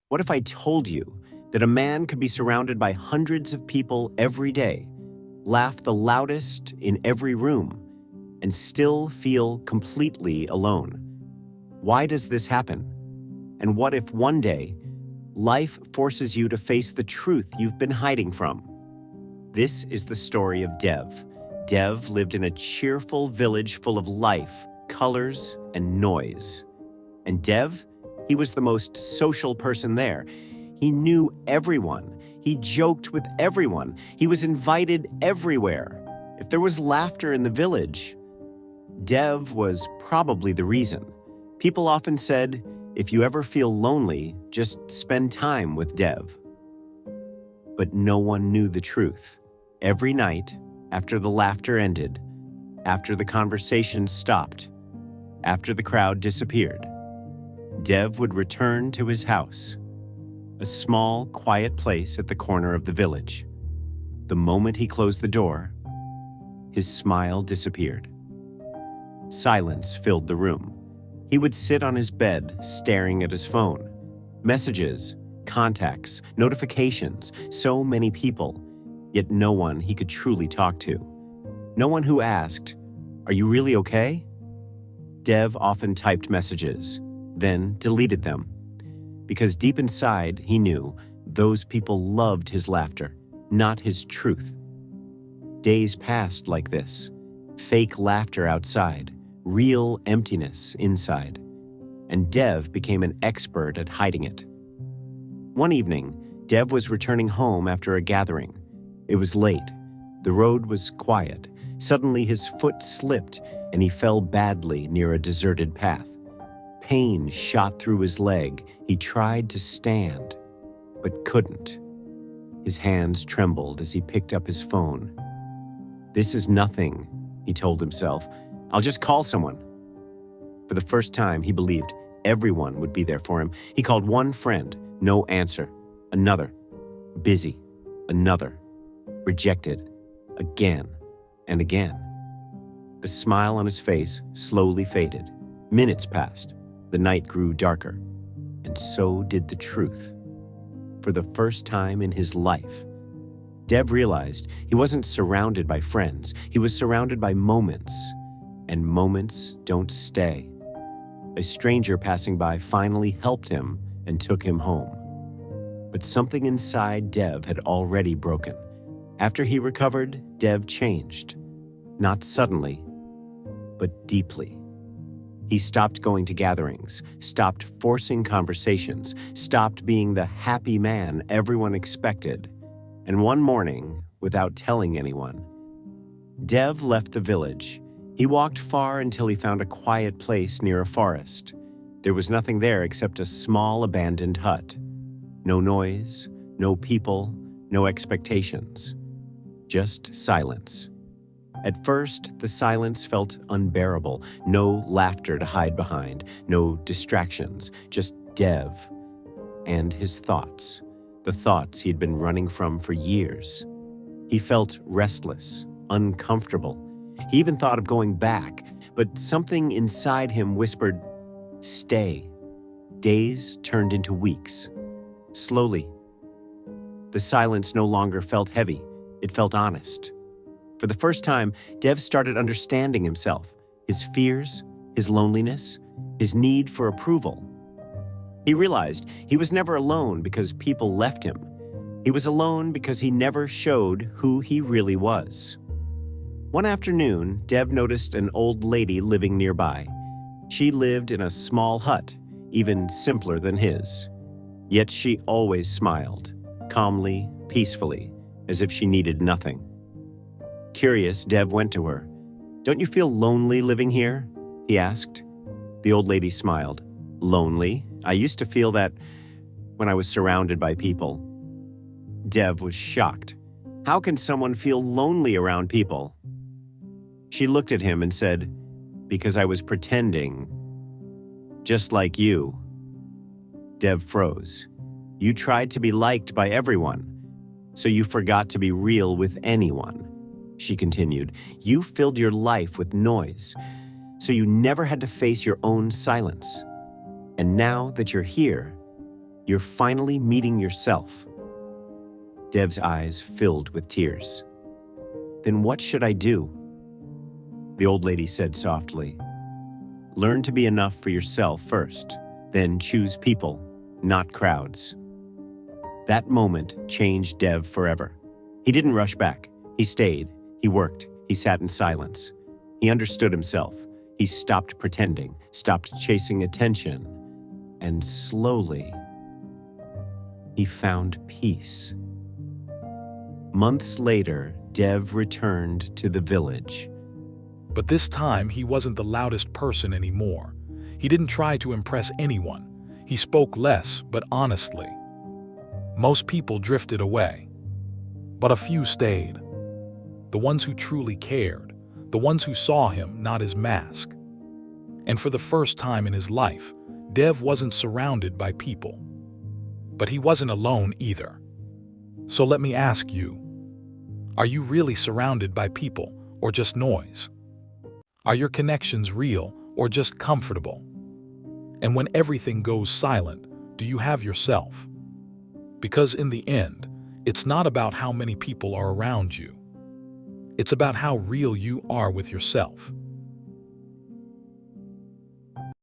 What if I told you that a man could be surrounded by hundreds of people every day, laugh the loudest in every room, and still feel completely alone? Why does this happen? And what if one day, life forces you to face the truth you've been hiding from? This is the story of Dev. Dev lived in a cheerful village full of life, colors, and noise. And Dev, he was the most social person there. He knew everyone. He joked with everyone. He was invited everywhere. If there was laughter in the village, Dev was probably the reason. People often said, if you ever feel lonely, just spend time with Dev. But no one knew the truth. Every night, after the laughter ended, after the conversation stopped, after the crowd disappeared, Dev would return to his house, a small, quiet place at the corner of the village. The moment he closed the door, his smile disappeared. Silence filled the room. He would sit on his bed, staring at his phone. Messages, contacts, notifications, so many people, yet no one he could truly talk to. No one who asked, "Are you really okay?" Dev often typed messages, then deleted them. Because deep inside, he knew those people loved his laughter, not his truth. Days passed like this. Fake laughter outside, real emptiness inside. And Dev became an expert at hiding it. One evening, Dev was returning home after a gathering. It was late. The road was quiet. Suddenly his foot slipped and he fell badly near a deserted path. Pain shot through his leg. He tried to stand, but couldn't. His hands trembled as he picked up his phone. "This is nothing," he told himself. "I'll just call someone." For the first time, he believed everyone would be there for him. He called one friend, no answer. Another, busy. Another, rejected. Again and again. The smile on his face slowly faded. Minutes passed. The night grew darker. And so did the truth. For the first time in his life, Dev realized he wasn't surrounded by friends. He was surrounded by moments. And moments don't stay. A stranger passing by finally helped him and took him home. But something inside Dev had already broken. After he recovered, Dev changed. Not suddenly, but deeply. He stopped going to gatherings, stopped forcing conversations, stopped being the happy man everyone expected. And one morning, without telling anyone, Dev left the village. He walked far until he found a quiet place near a forest. There was nothing there except a small abandoned hut. No noise, no people, no expectations. Just silence. At first, the silence felt unbearable. No laughter to hide behind, no distractions, just Dev and his thoughts, the thoughts he'd been running from for years. He felt restless, uncomfortable. He even thought of going back, but something inside him whispered, "Stay." Days turned into weeks. Slowly, the silence no longer felt heavy. It felt honest. For the first time, Dev started understanding himself, his fears, his loneliness, his need for approval. He realized he was never alone because people left him. He was alone because he never showed who he really was. One afternoon, Dev noticed an old lady living nearby. She lived in a small hut, even simpler than his. Yet she always smiled, calmly, peacefully, as if she needed nothing. Curious, Dev went to her. "Don't you feel lonely living here?" he asked. The old lady smiled. "Lonely? I used to feel that when I was surrounded by people." Dev was shocked. How can someone feel lonely around people? She looked at him and said, "Because I was pretending. Just like you." Dev froze. "You tried to be liked by everyone, so you forgot to be real with anyone." She continued, "You filled your life with noise, so you never had to face your own silence. And now that you're here, You're finally meeting yourself." Dev's eyes filled with tears. "Then what should I do?" The old lady said softly, "Learn to be enough for yourself first, then choose people, not crowds." That moment changed Dev forever. He didn't rush back. He stayed. He worked. He sat in silence. He understood himself. He stopped pretending, stopped chasing attention, and slowly, he found peace. Months later, Dev returned to the village. But this time, he wasn't the loudest person anymore. He didn't try to impress anyone. He spoke less, but honestly. Most people drifted away, but a few stayed. The ones who truly cared, the ones who saw him not as mask. And for the first time in his life, Dev wasn't surrounded by people. But he wasn't alone either. So let me ask you, are you really surrounded by people or just noise? Are your connections real or just comfortable? And when everything goes silent, do you have yourself? Because in the end, it's not about how many people are around you. It's about how real you are with yourself.